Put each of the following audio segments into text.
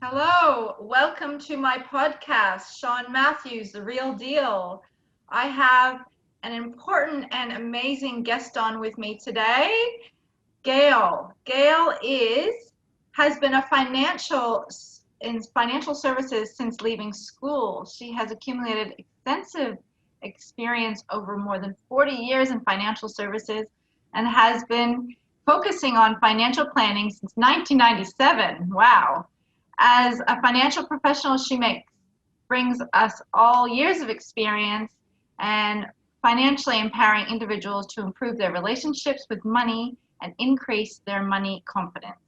Hello, welcome to my podcast, Shawn Matthews, The Real Deal. I have an important and amazing guest on with me today, Gayle. Has been in financial services since leaving school. She has accumulated extensive experience over more than 40 years in financial services and has been focusing on financial planning since 1997. Wow. As a financial professional, brings us all years of experience and financially empowering individuals to improve their relationships with money and increase their money confidence.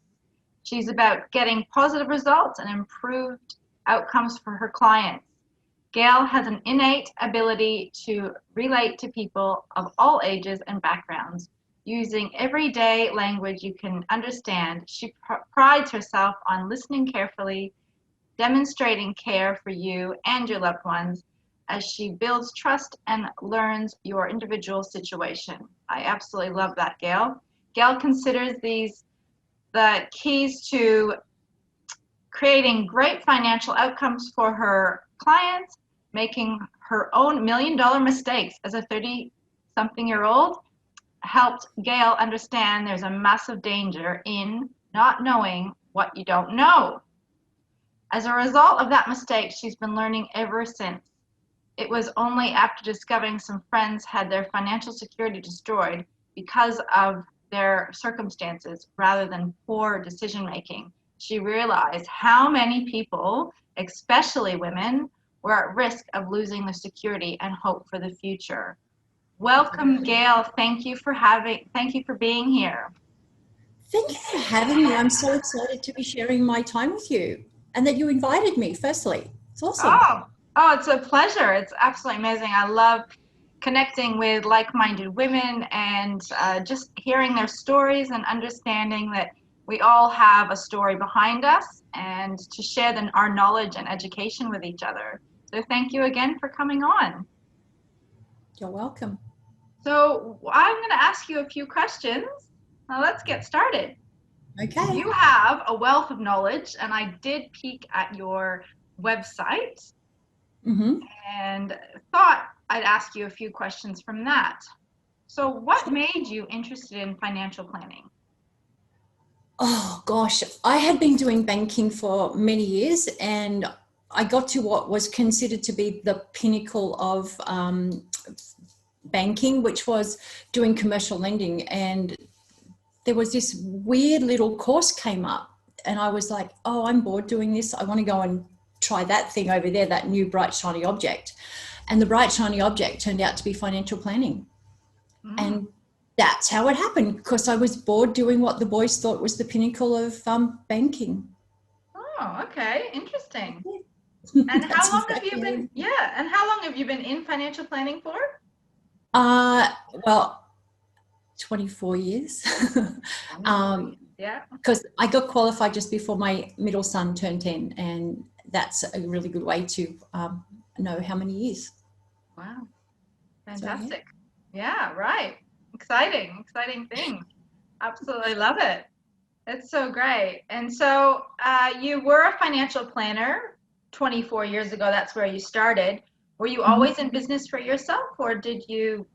She's about getting positive results and improved outcomes for her clients. Gayle has an innate ability to relate to people of all ages and backgrounds. Using everyday language you can understand, she prides herself on listening carefully, demonstrating care for you and your loved ones as she builds trust and learns your individual situation. I absolutely love that, Gayle. Gayle considers these the keys to creating great financial outcomes for her clients, making her own $1 million mistakes as a 30-something-year-old helped Gayle understand there's a massive danger in not knowing what you don't know. As a result of that mistake, she's been learning ever since. It was only after discovering some friends had their financial security destroyed because of their circumstances rather than poor decision making. She realized how many people, especially women, were at risk of losing their security and hope for the future. Welcome, Gayle. Thank you for being here. Thank you for having me. I'm so excited to be sharing my time with you and that you invited me, firstly. It's awesome. Oh, it's a pleasure. It's absolutely amazing. I love connecting with like-minded women and just hearing their stories and understanding that we all have a story behind us and to share our knowledge and education with each other. So thank you again for coming on. You're welcome. So I'm going to ask you a few questions. Now let's get started. Okay. You have a wealth of knowledge, and I did peek at your website and thought I'd ask you a few questions from that. So what made you interested in financial planning? Oh gosh, I had been doing banking for many years and I got to what was considered to be the pinnacle of banking, which was doing commercial lending. And there was this weird little course came up and I was like, oh, I'm bored doing this. I want to go and try that thing over there, that new bright shiny object. And the bright shiny object turned out to be financial planning. And that's how it happened, because I was bored doing what the boys thought was the pinnacle of banking. Oh, okay. Interesting. And how long have you been, and how long have you been in financial planning for? Well, 24 years. Because I got qualified just before my middle son turned 10, and that's a really good way to know how many years. Wow. Fantastic. So, yeah, right. Exciting thing. Absolutely love it. It's so great. And so you were a financial planner 24 years ago. That's where you started. Were you always in business for yourself, or did you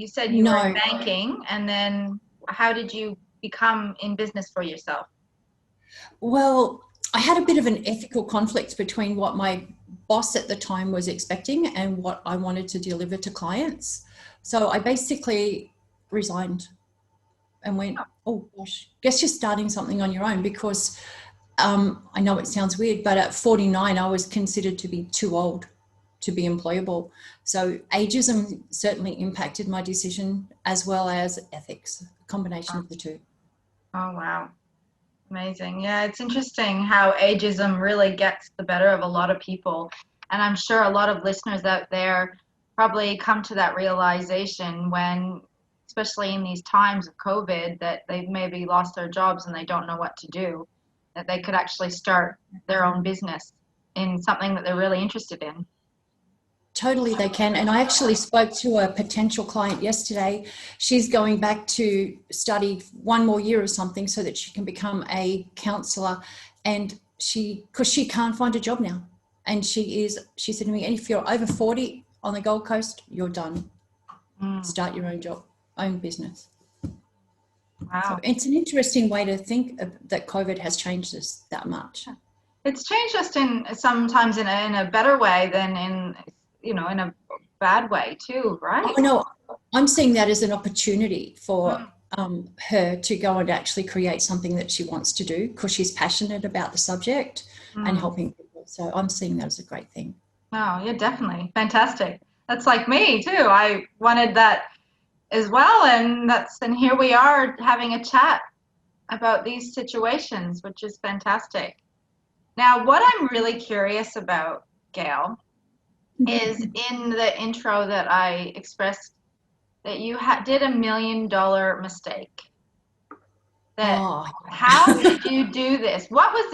said you were in banking, and then how did you become in business for yourself? Well, I had a bit of an ethical conflict between what my boss at the time was expecting and what I wanted to deliver to clients. So I basically resigned and went, oh gosh, guess you're starting something on your own, because I know it sounds weird, but at 49, I was considered to be too old to be employable. So ageism certainly impacted my decision, as well as ethics, a combination of the two. Oh, wow. Amazing. Yeah, it's interesting how ageism really gets the better of a lot of people. And I'm sure a lot of listeners out there probably come to that realization when, especially in these times of COVID, that they've maybe lost their jobs and they don't know what to do, that they could actually start their own business in something that they're really interested in. Totally, they can. And I actually spoke to a potential client yesterday. She's going back to study one more year or something so that she can become a counselor. And because she can't find a job now. And she said to me, and if you're over 40 on the Gold Coast, you're done. Start your own job, own business. Wow. So it's an interesting way to think that COVID has changed us that much. It's changed us sometimes in a better way than in a bad way too, right? Oh, no, I'm seeing that as an opportunity for her to go and actually create something that she wants to do because she's passionate about the subject and helping people. So I'm seeing that as a great thing. Oh, yeah, definitely. Fantastic. That's like me too. I wanted that as well, and here we are having a chat about these situations, which is fantastic. Now, what I'm really curious about, Gayle, is in the intro that I expressed that you did $1 million mistake. How did you do this? What was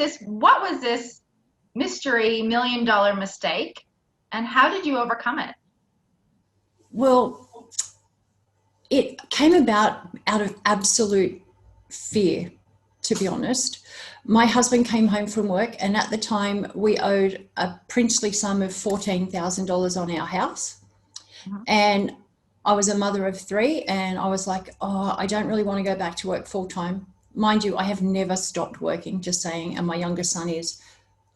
this mystery $1 million mistake, and how did you overcome it? Well, it came about out of absolute fear, to be honest. My husband came home from work, and at the time we owed a princely sum of $14,000 on our house. And I was a mother of 3, and I was like, I don't really want to go back to work full time. Mind you, I have never stopped working, just saying, and my youngest son is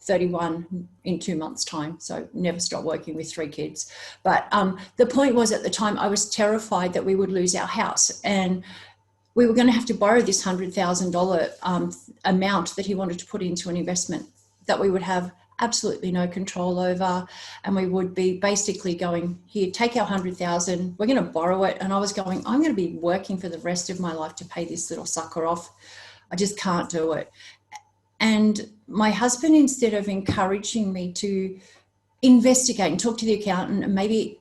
31 in 2 months' time, so never stopped working with 3 kids. But the point was, at the time, I was terrified that we would lose our house, and we were going to have to borrow this $100,000 amount that he wanted to put into an investment that we would have absolutely no control over, and we would be basically going, here, take our $100,000, we're going to borrow it. And I was going, I'm going to be working for the rest of my life to pay this little sucker off. I just can't do it. And my husband, instead of encouraging me to investigate and talk to the accountant and maybe,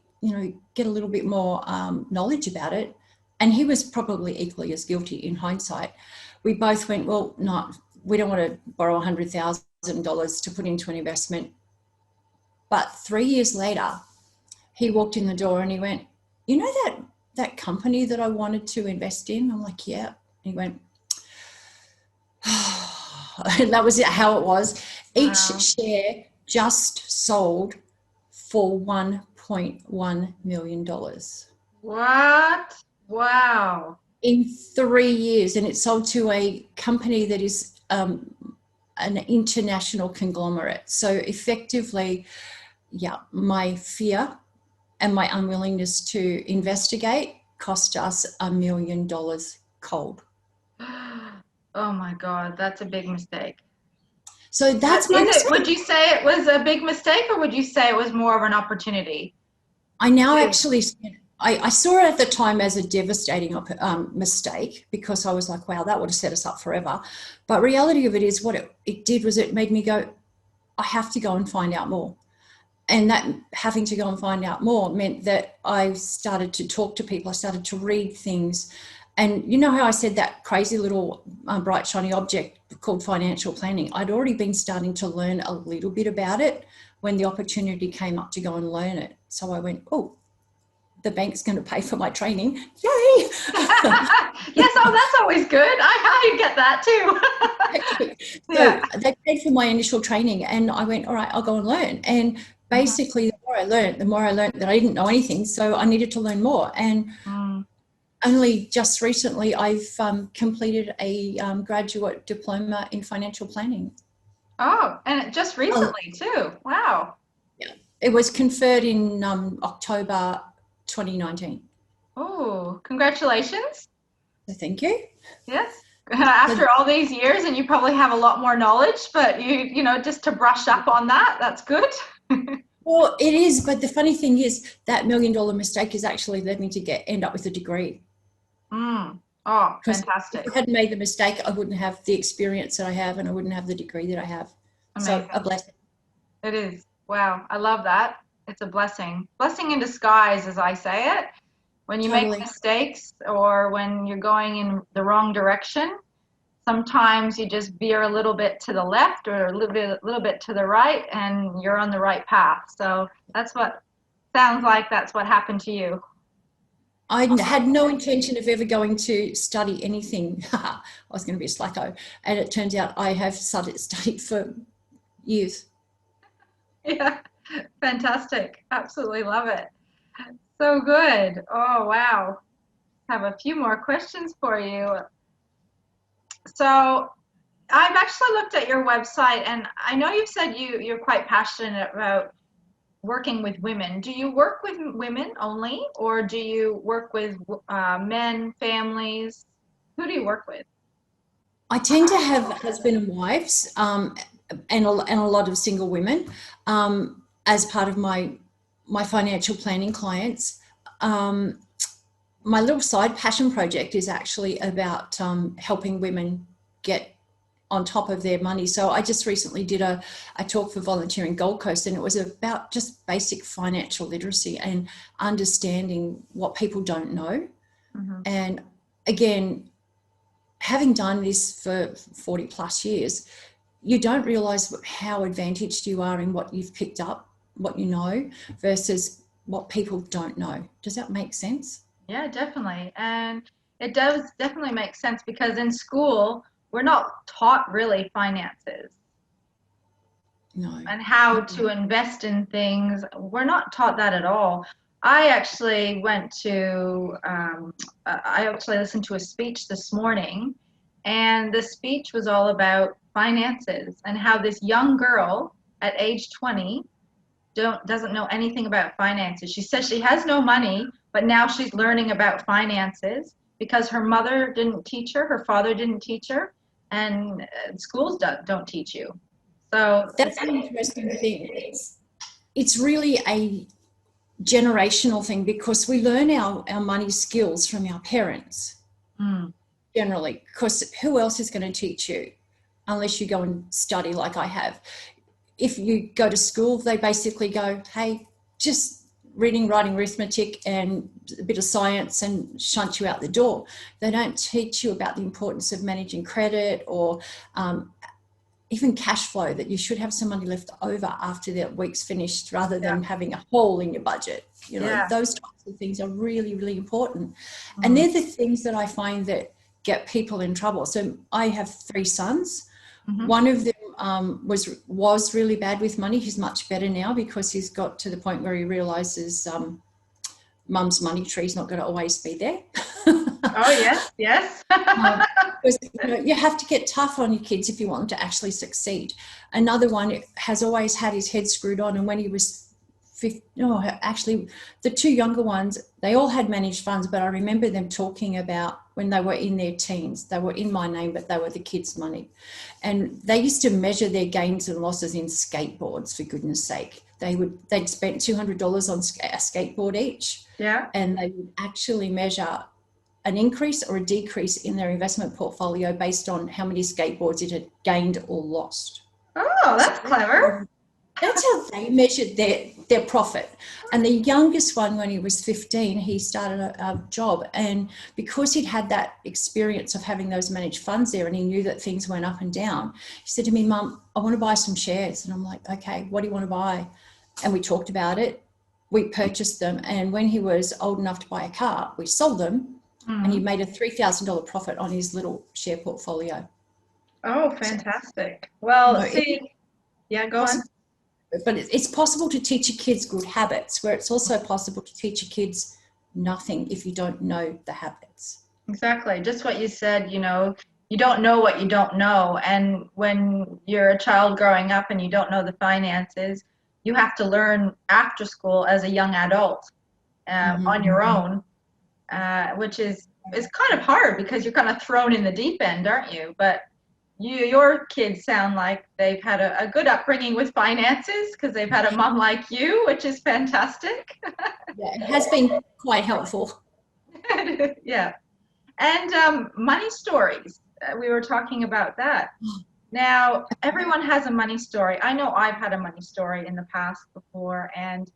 get a little bit more knowledge about it, and he was probably equally as guilty in hindsight, we both went, well, no, we don't want to borrow $100,000 to put into an investment. But 3 years later, he walked in the door and he went, you know that company that I wanted to invest in? I'm like, yeah. And he went, and that was how it was. Each share just sold for $1.1 million. What? Wow. In 3 years. And it sold to a company that is an international conglomerate. So effectively, my fear and my unwillingness to investigate cost us $1 million cold. Oh my God, that's a big mistake. So that's my mistake. Would you say it was a big mistake, or would you say it was more of an opportunity? I now actually, I saw it at the time as a devastating mistake, because I was like, wow, that would have set us up forever. But reality of it is, what it did was it made me go, I have to go and find out more. And that having to go and find out more meant that I started to talk to people. I started to read things. And you know how I said that crazy little bright, shiny object called financial planning? I'd already been starting to learn a little bit about it when the opportunity came up to go and learn it. So I went, oh, the bank's going to pay for my training. Yay! Yes, that's always good. I get that too. So they paid for my initial training, and I went, all right, I'll go and learn. And basically, the more I learned that I didn't know anything, so I needed to learn more. And only just recently, I've completed a graduate diploma in financial planning. Oh, and just recently too. Wow. Yeah, it was conferred in October 2019. Oh, congratulations. So thank you. Yes. After all these years, and you probably have a lot more knowledge, but you know, just to brush up on that, that's good. Well, it is, but the funny thing is that $1 million mistake has actually led me to end up with a degree. Oh, fantastic. If I hadn't made the mistake, I wouldn't have the experience that I have, and I wouldn't have the degree that I have. Amazing. So a blessing. It is. Wow. I love that. It's a blessing. Blessing in disguise, as I say it. When you make mistakes, or when you're going in the wrong direction, sometimes you just veer a little bit to the left or a little bit to the right, and you're on the right path. So that's what sounds like that's what happened to you. I had no intention of ever going to study anything. I was going to be a slacko. And it turns out I have studied for youth. Yeah, fantastic. Absolutely love it. So good. Oh, wow. Have a few more questions for you. So I've actually looked at your website, and I know you've said you're quite passionate about working with women. Do you work with women only, or do you work with men, families? Who do you work with? I tend to have husband and wives, and a lot of single women, as part of my financial planning clients. My little side passion project is actually about helping women get on top of their money. So I just recently did a talk for Volunteering Gold Coast, and it was about just basic financial literacy and understanding what people don't know. Mm-hmm. And again, having done this for 40 plus years, you don't realize how advantaged you are in what you've picked up, what you know, versus what people don't know. Does that make sense? Yeah, definitely. And it does definitely make sense because in school, we're not taught really finances No. and how to invest in things. We're not taught that at all. I actually I actually listened to a speech this morning, and the speech was all about finances and how this young girl at age 20 doesn't know anything about finances. She says she has no money, but now she's learning about finances because her mother didn't teach her, her father didn't teach her, and schools don't teach you. So That's an interesting thing. It's really a generational thing because we learn our money skills from our parents mm, generally, because who else is going to teach you unless you go and study like I have? If you go to school, they basically go, hey, just reading, writing, arithmetic, and a bit of science and shunt you out the door. They don't teach you about the importance of managing credit or even cash flow, that you should have some money left over after the week's finished rather yeah, than having a hole in your budget. You know, yeah. those types of things are really, really important. And Mm, they're the things that I find that get people in trouble. So I have 3 sons. mm-hmm. One of them was really bad with money. He's much better now because he's got to the point where he realizes mum's money tree is not going to always be there. Oh, yes, yes. Because you have to get tough on your kids if you want them to actually succeed. Another one has always had his head screwed on, and when he was 15, actually the 2 younger ones, they all had managed funds, but I remember them talking about when they were in their teens, they were in my name, but they were the kids' money. And they used to measure their gains and losses in skateboards, for goodness sake. They'd spent $200 on a skateboard each. Yeah. And they would actually measure an increase or a decrease in their investment portfolio based on how many skateboards it had gained or lost. Oh, that's clever. That's how they measured their profit. And the youngest one, when he was 15, he started a job. And because he'd had that experience of having those managed funds there and he knew that things went up and down, he said to me, Mum, I want to buy some shares. And I'm like, okay, what do you want to buy? And we talked about it. We purchased them. And when he was old enough to buy a car, we sold them. And he made a $3,000 profit on his little share portfolio. Oh, So, fantastic. Well, see, yeah, go on. but it's possible to teach your kids good habits, where it's also possible to teach your kids nothing if you don't know the habits. Exactly. Just what you said, you don't know what you don't know. And when you're a child growing up and you don't know the finances, you have to learn after school as a young adult on your own, which is kind of hard because you're kind of thrown in the deep end, aren't you? But your kids sound like they've had a good upbringing with finances because they've had a mom like you, which is fantastic. Yeah, it has been quite helpful. Yeah. And money stories. We were talking about that. Now, everyone has a money story. I know I've had a money story in the past before, and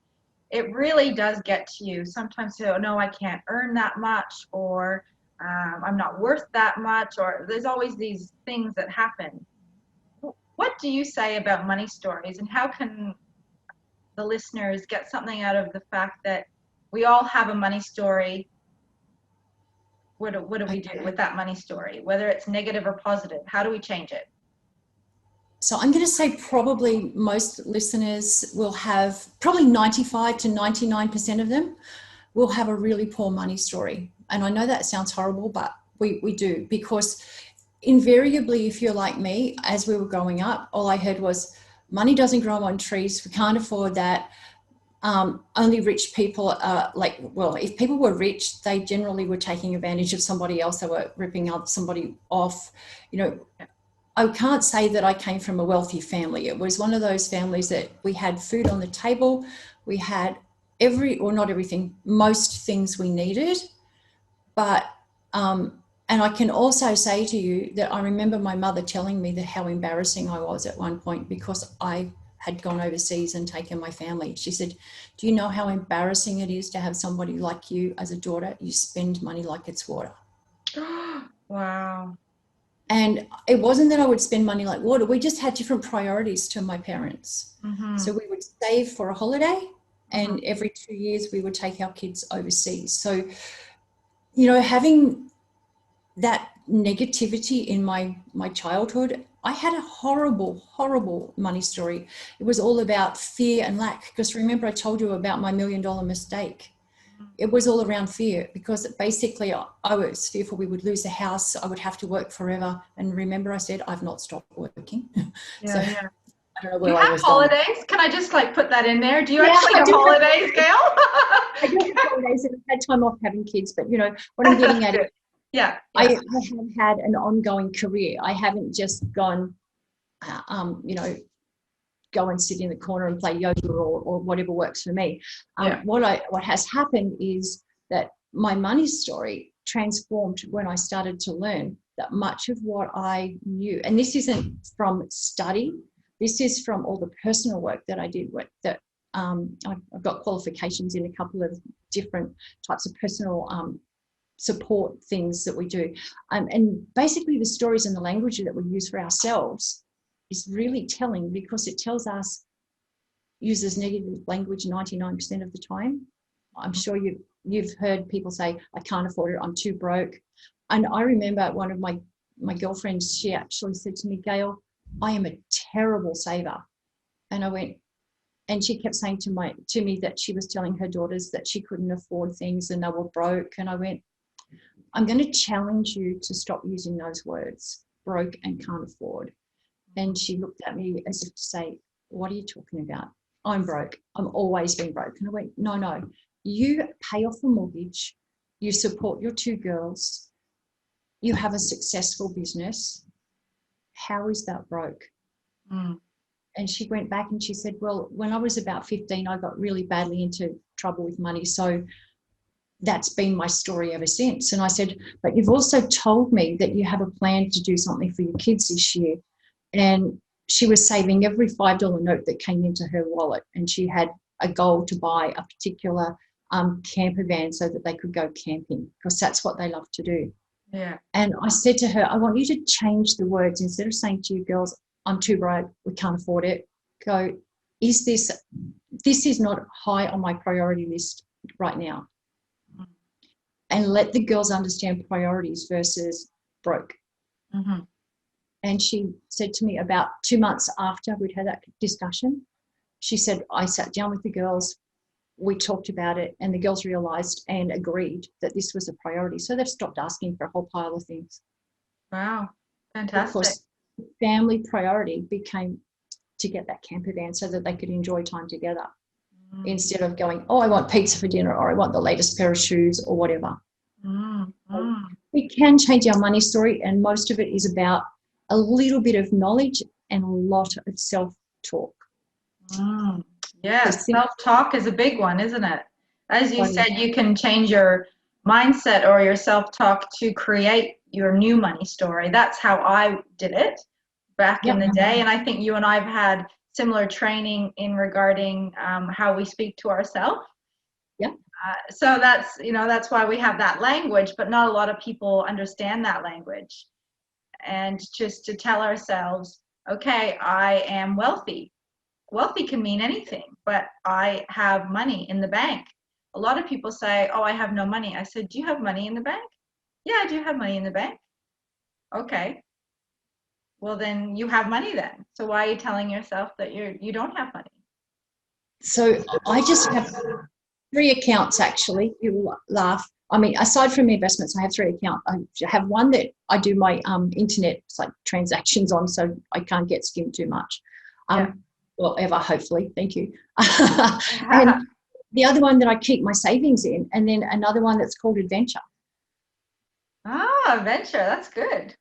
it really does get to you. Sometimes you say, oh, no, I can't earn that much, or I'm not worth that much, or there's always these things that happen. What do you say about money stories, and how can the listeners get something out of the fact that we all have a money story? What do we do with that money story, whether it's negative or positive? How do we change it? So I'm going to say probably most listeners will have, probably 95 to 99% of them will have a really poor money story. And I know that sounds horrible, but we do, because invariably, if you're like me, as we were growing up, all I heard was money doesn't grow on trees. We can't afford that. Only rich people are like, well, if people were rich, they generally were taking advantage of somebody else. They were ripping up somebody off. You know, I can't say that I came from a wealthy family. It was one of those families that we had food on the table. We had not everything, most things we needed. But, and I can also say to you that I remember my mother telling me that how embarrassing I was at one point because I had gone overseas and taken my family. She said, do you know how embarrassing it is to have somebody like you as a daughter? You spend money like it's water. Wow. And it wasn't that I would spend money like water. We just had different priorities to my parents. Mm-hmm. So we would save for a holiday, and every 2 years we would take our kids overseas. So, you know, having that negativity in my childhood, I had a horrible money story. It was all about fear and lack. Because remember, I told you about my $1 million mistake. It was all around fear, because basically I was fearful we would lose the house. I would have to work forever. And remember, I said, I've not stopped working. Yeah, So yeah. I don't know Do you where I have was going. holidays? Can I just like put that in there? Do you Yeah, actually I have do have holidays, Gayle? I do have holidays, and I've had time off having kids. But, you know, what I'm getting at is Yeah, I yeah. have had an ongoing career. I haven't just gone, you know, go and sit in the corner and play yoga or whatever works for me. Yeah. What has happened is that my money story transformed when I started to learn that much of what I knew, and this isn't from study, this is from all the personal work that I did. I've got qualifications in a couple of different types of personal support things that we do. And basically the stories and the language that we use for ourselves is really telling, because it tells us uses negative language 99% of the time. I'm sure you've heard people say, I can't afford it, I'm too broke. And I remember one of my girlfriends, she actually said to me, Gayle, I am a terrible saver. And I went, and she kept saying to me that she was telling her daughters that she couldn't afford things and they were broke. And I went, I'm going to challenge you to stop using those words, broke and can't afford. And she looked at me as if to say, what are you talking about? I'm broke. I'm always been broke. And I went, no. You pay off the mortgage. You support your 2 girls. You have a successful business. How is that broke? Mm. And she went back and she said, well, when I was about 15, I got really badly into trouble with money. So that's been my story ever since. And I said, but you've also told me that you have a plan to do something for your kids this year. And she was saving every $5 note that came into her wallet. And she had a goal to buy a particular camper van so that they could go camping, because that's what they love to do. Yeah. And I said to her, I want you to change the words. Instead of saying to you girls, I'm too broke, we can't afford it, go, this is not high on my priority list right now. And let the girls understand priorities versus broke. Mm-hmm. And she said to me about 2 months after we'd had that discussion, she said, I sat down with the girls, we talked about it, and the girls realised and agreed that this was a priority. So they've stopped asking for a whole pile of things. Wow, fantastic. Because family priority became to get that camper van so that they could enjoy time together, instead of going, oh, I want pizza for dinner, or I want the latest pair of shoes, or whatever. We can change our money story, and most of it is about a little bit of knowledge and a lot of self-talk. Yes, self-talk is a big one, isn't it? As you said, you can change your mindset or your self-talk to create your new money story. That's how I did it back in the day. And I think you and I have had similar training in regarding how we speak to ourselves. So that's, that's why we have that language, but not a lot of people understand that language. And just to tell ourselves, okay, I am wealthy. Wealthy can mean anything, but I have money in the bank. A lot of people say, oh, I have no money. I said, do you have money in the bank? Yeah, I do have money in the bank. Okay. well, then you have money then. So why are you telling yourself that you don't have money? So I just have 3 accounts, actually. You will laugh. I mean, aside from the investments, I have 3 accounts. I have one that I do my internet like transactions on, so I can't get skimmed too much. Well, ever, hopefully. Thank you. And the other one that I keep my savings in, and then another one that's called Adventure. Ah, Adventure. That's good.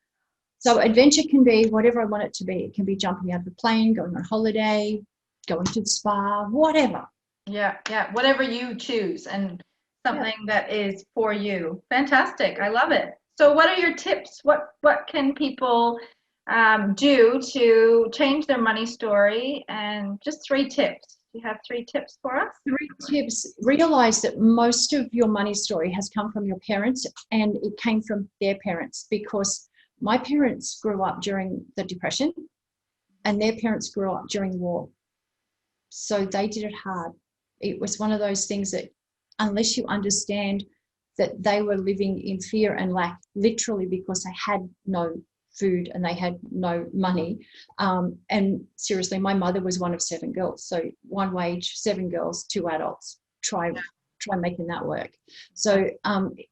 So Adventure can be whatever I want it to be. It can be jumping out of a plane, going on holiday, going to the spa, whatever. Yeah, whatever you choose, and something that is for you. Fantastic. I love it. So what are your tips? What can people do to change their money story? And just 3 tips. Do you have 3 tips for us? 3 tips. Realize that most of your money story has come from your parents, and it came from their parents, because my parents grew up during the Depression and their parents grew up during the war. So they did it hard. It was one of those things that unless you understand that they were living in fear and lack, literally because they had no food and they had no money. And seriously, my mother was one of 7 girls. So 1 wage, 7 girls, 2 adults. Try making that work. So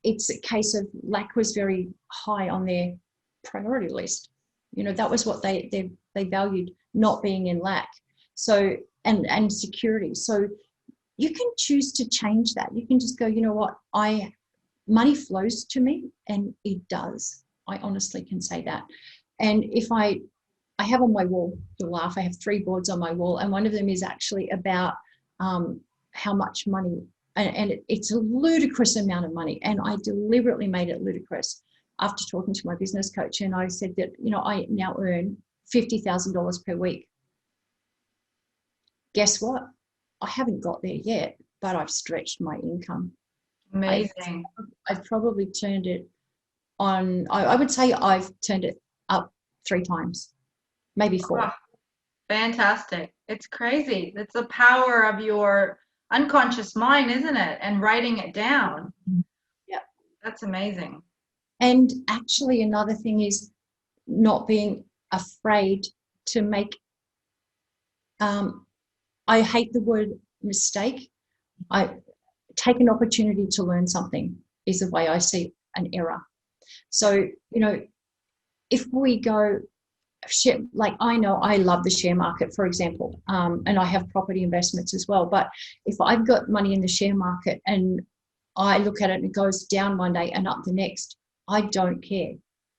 it's a case of lack was very high on their priority list. You know, that was what they valued, not being in lack. So and security. So you can choose to change that. You can just go, you know what, money flows to me, and it does. I honestly can say that. And if I have on my wall, you'll laugh, I have 3 boards on my wall, and one of them is actually about how much money, and it's a ludicrous amount of money. And I deliberately made it ludicrous after talking to my business coach. And I said that, you know, I now earn $50,000 per week. Guess what? I haven't got there yet, but I've stretched my income. Amazing. I've probably turned it on. I would say I've turned it up 3 times, maybe 4. Oh, fantastic. It's crazy. It's the power of your unconscious mind, isn't it? And writing it down. Yeah. That's amazing. And actually another thing is not being afraid to make, I hate the word mistake. I take an opportunity to learn something is the way I see an error. So, you know, if we go, like I know I love the share market, for example, and I have property investments as well. But if I've got money in the share market and I look at it and it goes down one day and up the next, I don't care,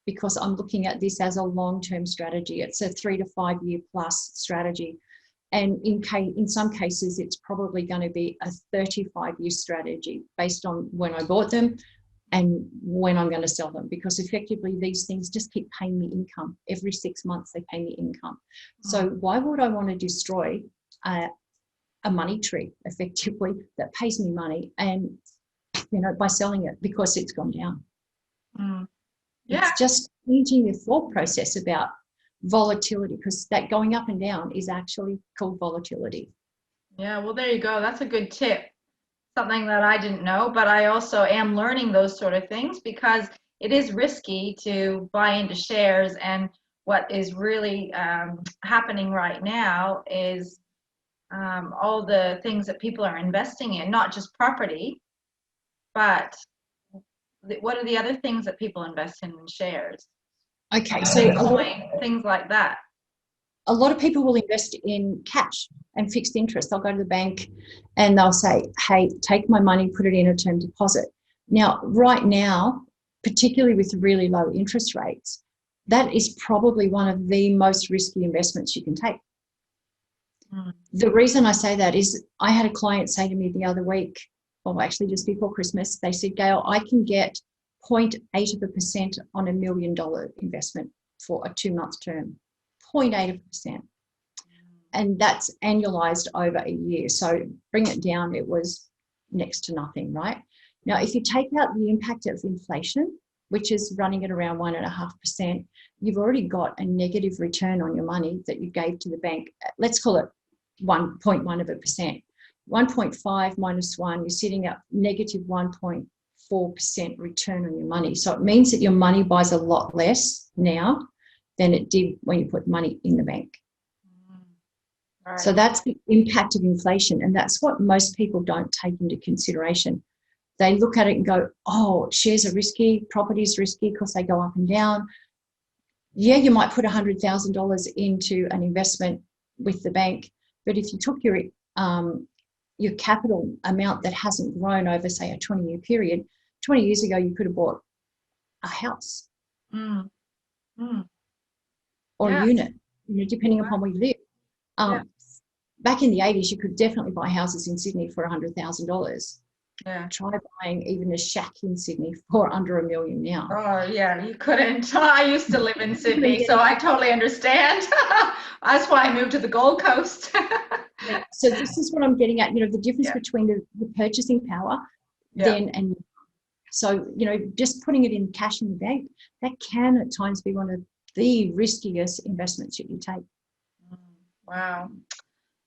because I'm looking at this as a long-term strategy. It's a 3 to 5 year plus strategy. And in some cases, it's probably going to be a 35-year strategy based on when I bought them and when I'm going to sell them, because effectively these things just keep paying me income. Every 6 months, they pay me income. So why would I want to destroy a money tree, effectively, that pays me money, and, you know, by selling it because it's gone down? Yeah. It's just changing your thought process about volatility, because that going up and down is actually called volatility. Yeah, well, there you go. That's a good tip. Something that I didn't know, but I also am learning those sort of things, because it is risky to buy into shares. And what is really happening right now is all the things that people are investing in, not just property, but what are the other things that people invest in shares? Okay, so Bitcoin, things like that. A lot of people will invest in cash and fixed interest. They'll go to the bank and they'll say, hey, take my money, put it in a term deposit. Now, right now, particularly with really low interest rates, that is probably one of the most risky investments you can take. The reason I say that is I had a client say to me the other week, or actually just before Christmas, they said, Gayle, I can get 0.8% on $1 million investment for a 2-month term. 0.8%. And that's annualized over a year. So bring it down, it was next to nothing, right? Now, if you take out the impact of inflation, which is running at around 1.5%, you've already got a negative return on your money that you gave to the bank. Let's call it 1.1%. 1.5 minus 1, you're sitting at negative 1.4% return on your money. So it means that your money buys a lot less now than it did when you put money in the bank. Right. So that's the impact of inflation, and that's what most people don't take into consideration. They look at it and go, oh, shares are risky, property is risky because they go up and down. Yeah, you might put $100,000 into an investment with the bank, but if you took your capital amount that hasn't grown over, say, a 20-year period, 20 years ago, you could have bought a house Mm. Mm. or a Yeah. unit, depending upon where you live. Yeah. Back in the 80s, you could definitely buy houses in Sydney for $100,000. Yeah. Try buying even a shack in Sydney for under $1 million now. Oh, yeah, you couldn't. I used to live in Sydney, so I totally understand. That's why I moved to the Gold Coast. Yeah. So this is what I'm getting at, the difference between the purchasing power then and so, just putting it in cash in the bank, that can at times be one of the riskiest investments that you take. Wow.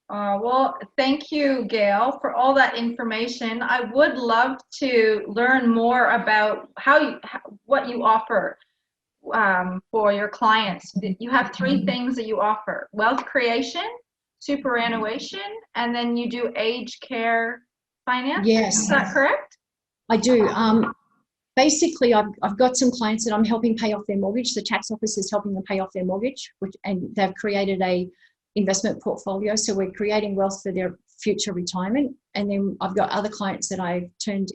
Well, thank you, Gayle, for all that information. I would love to learn more about what you offer for your clients. You have three things that you offer: wealth creation, superannuation, and then you do aged care finance. Yes. Is that correct? I do. Basically, I've got some clients that I'm helping pay off their mortgage. The tax office is helping them pay off their mortgage, and they've created a investment portfolio. So we're creating wealth for their future retirement. And then I've got other clients that I've turned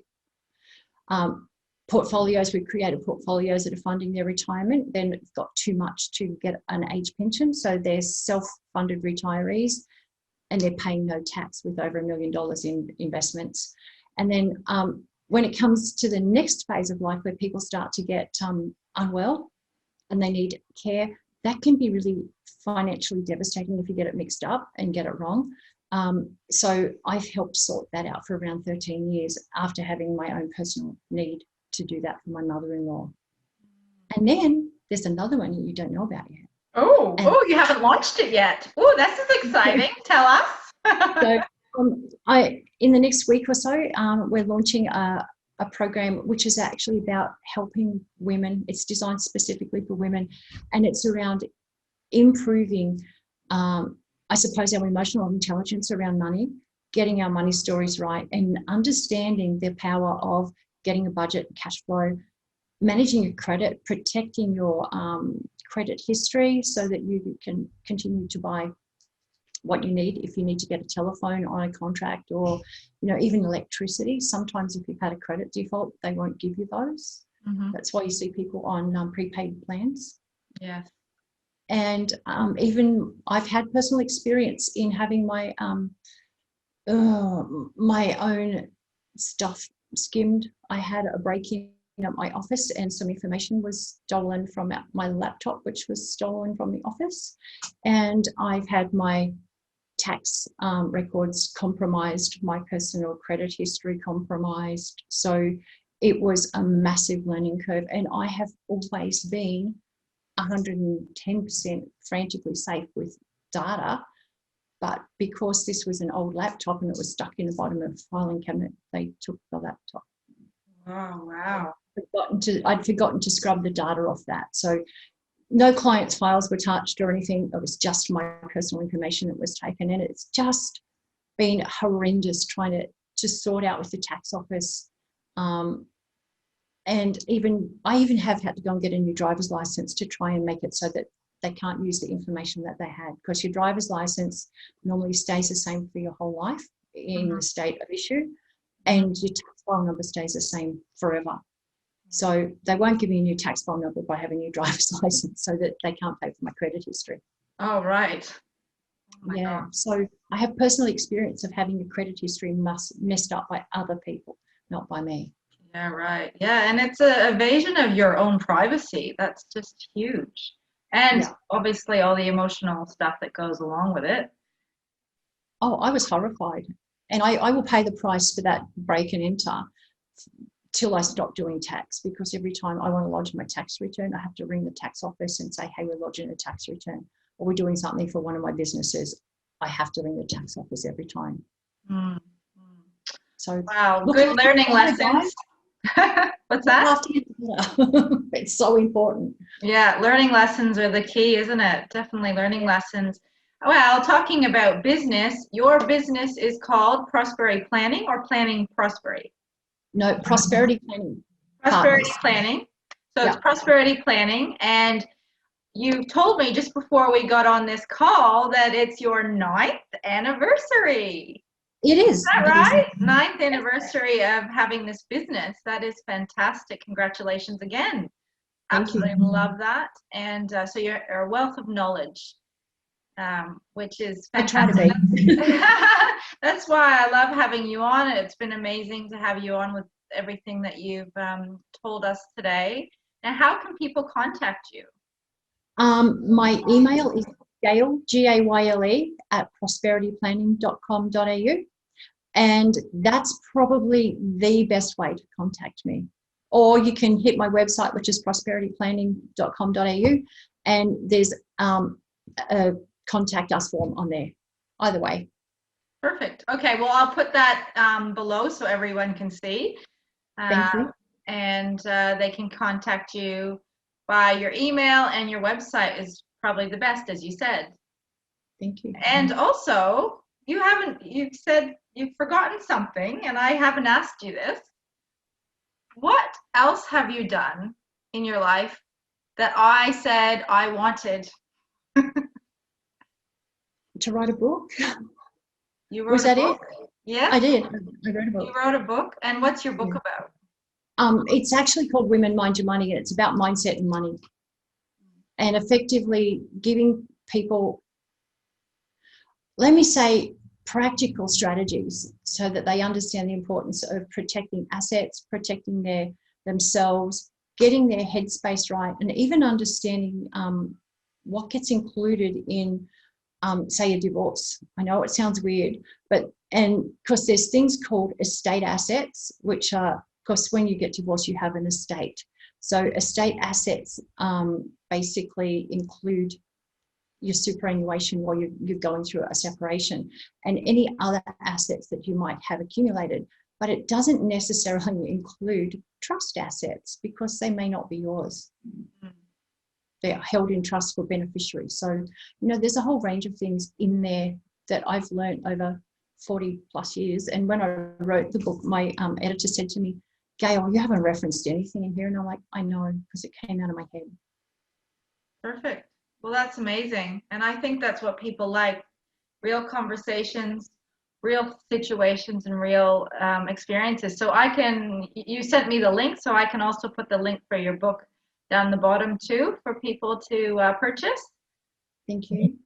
portfolios. We've created portfolios that are funding their retirement. Then it's got too much to get an age pension. So they're self-funded retirees and they're paying no tax with over $1 million in investments. And then when it comes to the next phase of life where people start to get unwell and they need care, that can be really financially devastating if you get it mixed up and get it wrong. So I've helped sort that out for around 13 years after having my own personal need to do that for my mother-in-law. And then there's another one you don't know about yet. Oh, you haven't launched it yet. Oh, this is exciting. Tell us. So in the next week or so, we're launching a program which is actually about helping women. It's designed specifically for women, and it's around improving, I suppose, our emotional intelligence around money, getting our money stories right, and understanding the power of getting a budget, cash flow, managing your credit, protecting your credit history so that you can continue to buy what you need if you need to get a telephone on a contract or, even electricity. Sometimes if you've had a credit default, they won't give you those. Mm-hmm. That's why you see people on prepaid plans. Yeah. And even I've had personal experience in having my own stuff skimmed. I had a break-in at my office and some information was stolen from my laptop, which was stolen from the office. And I've had my tax records compromised, my personal credit history compromised. So it was a massive learning curve. And I have always been 110% frantically safe with data. But because this was an old laptop and it was stuck in the bottom of the filing cabinet, they took the laptop. Oh, wow. I'd forgotten to scrub the data off that. So no clients' files were touched or anything. It was just my personal information that was taken. And it's just been horrendous trying to sort out with the tax office. And I even have had to go and get a new driver's license to try and make it so that they can't use the information that they had, because your driver's license normally stays the same for your whole life in the state of issue, and your tax file number stays the same forever. So they won't give me a new tax file number by having a new driver's license, so that they can't pay for my credit history. Oh, right. Oh, yeah. God. So I have personal experience of having a credit history messed up by other people, not by me. Yeah, right. Yeah, and it's an evasion of your own privacy. That's just huge. And obviously all the emotional stuff that goes along with it. Oh, I was horrified. And I will pay the price for that break and enter till I stop doing tax, because every time I want to lodge my tax return, I have to ring the tax office and say, hey, we're lodging a tax return, or we're doing something for one of my businesses. I have to ring the tax office every time. Mm-hmm. So wow, good learning lessons. What's that? It's so important. Yeah, learning lessons are the key, isn't it? Definitely learning lessons. Well, talking about business, your business is called Prosperity Planning or Planning Prosperity? No, prosperity planning Prosperity partners. Planning. So it's Yeah, Prosperity Planning, and you told me just before we got on this call that it's your ninth anniversary. it Is is. that It is. right? Ninth anniversary of having this business. That is fantastic. Congratulations again. Thank you. Absolutely love that. And so you're a wealth of knowledge, which is I try to fantastic. be. That's why I love having you on. It's been amazing to have you on with everything that you've told us today. And how can people contact you? My email is Gayle, Gayle, at prosperityplanning.com.au. And that's probably the best way to contact me. Or you can hit my website, which is prosperityplanning.com.au, and there's a contact us form on there. Either way. Perfect. Okay, well, I'll put that below so everyone can see. Thank you. And they can contact you by your email, and your website is probably the best, as you said. Thank you. And also, you've said you've forgotten something, and I haven't asked you this. What else have you done in your life that I said I wanted? To write a book? You Was wrote a that book? it? Yeah, I did. I wrote a book. you wrote a book. And what's your book Yeah. about? It's actually called Women Mind Your Money, and it's about mindset and money. And effectively giving people, let me say, practical strategies so that they understand the importance of protecting assets, protecting themselves, getting their headspace right, and even understanding what gets included in, say, a divorce. I know it sounds weird, and because there's things called estate assets, which are, of course, when you get divorced, you have an estate. So estate assets basically include your superannuation while you're going through a separation, and any other assets that you might have accumulated. But it doesn't necessarily include trust assets because they may not be yours. They're held in trust for beneficiaries. So, there's a whole range of things in there that I've learned over 40 plus years. And when I wrote the book, my editor said to me, Gayle, you haven't referenced anything in here. And I'm like, I know, because it came out of my head. Perfect. Well, that's amazing. And I think that's what people like, real conversations, real situations, and real experiences. So you sent me the link, so I can also put the link for your book down the bottom too for people to purchase. Thank you.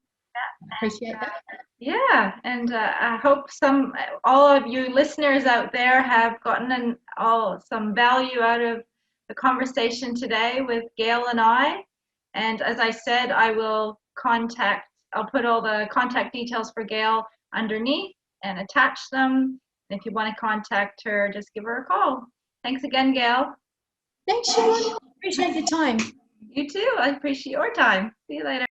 Appreciate that. Yeah, and I hope all of you listeners out there have gotten some value out of the conversation today with Gayle and I. And as I said, I'll put all the contact details for Gayle underneath and attach them. And if you want to contact her, just give her a call. Thanks again, Gayle. Thanks, Shawn. Appreciate your time. You too. I appreciate your time. See you later.